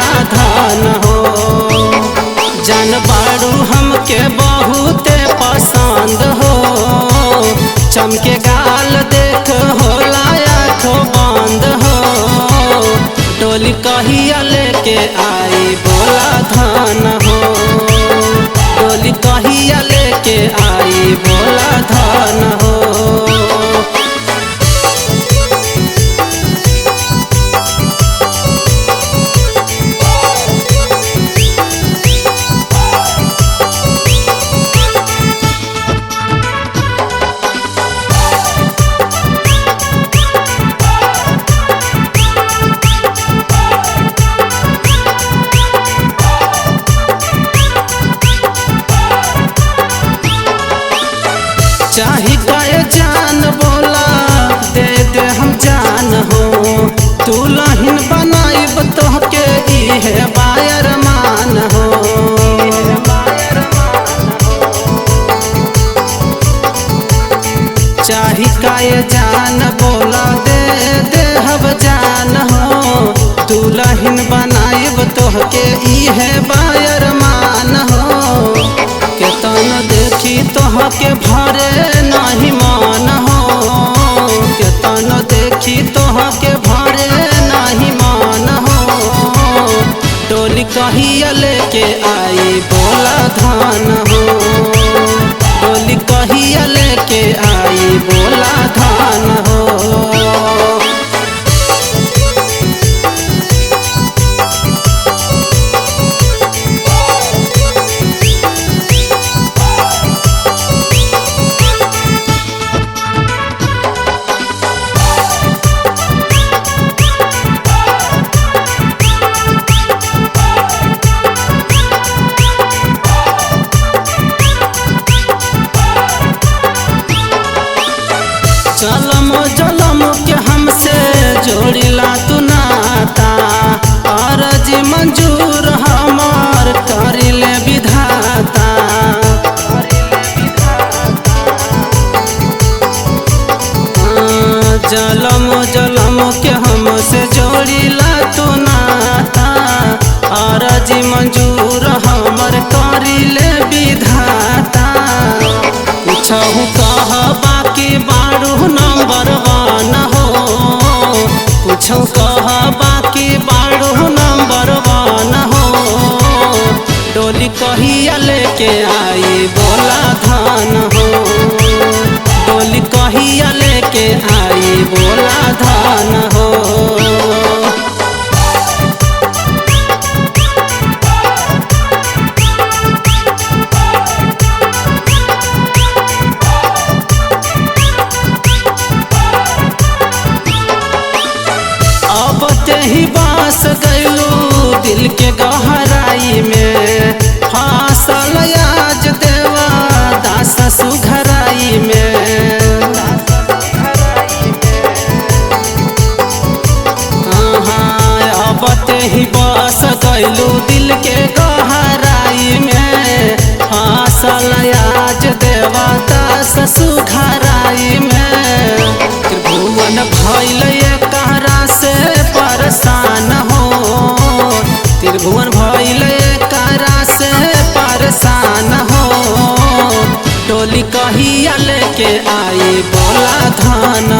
बोला धान हो। जान बारू हमके बहुते पसंद हो, चमके गाल देख होला आँखों बंद हो। डोली कहिया लेके आई बोला धान हो, डोली कहिया लेके आई बोला धान हो। चाही काए जान बोला दे दे हम जान हो, दुल्हन बनाइब तोहके इहे बायर मान हो। चाही काए जान बोला दे दे हम जान हो, दुल्हन बनाइब तोहके इहे बायर मान हो। केतन देखी तोहके भरे नहीं मान हो, केतन देखी तोहके भरे नहीं मान हो। डोली कहिया लेके आई बोला धान हो, डोली कहिया लेके आई बोला धान हो। जलम जलम के हमसे जोड़िला तू नाता, अर्जी मंजूर हमार करिले विधाता। जलम जलम के हमसे जोड़िला तू नाता, अर्जी मंजूर हमार करिले विधाता। पूछहु कह बाकी बारू नंबर वन हो, पूछो कह बाकी बारू नंबर वन हो। डोली कहिया लेके आई बोला धान हो, डोली कहिया लेके आई बोला धान हो। अब तेही बास गइलू दिल के गहराई में, फासल आज देवा दास सुघराई में। अब तेही बास गइलू दिल के गहराई में, फासल आज देवा दास सुघराई में। त्रिभुवन भइल एकरा से परेशान हो, त्रिभुवन भइल एकरा से परेशान हो। डोली कहिया लेके आई बोला धान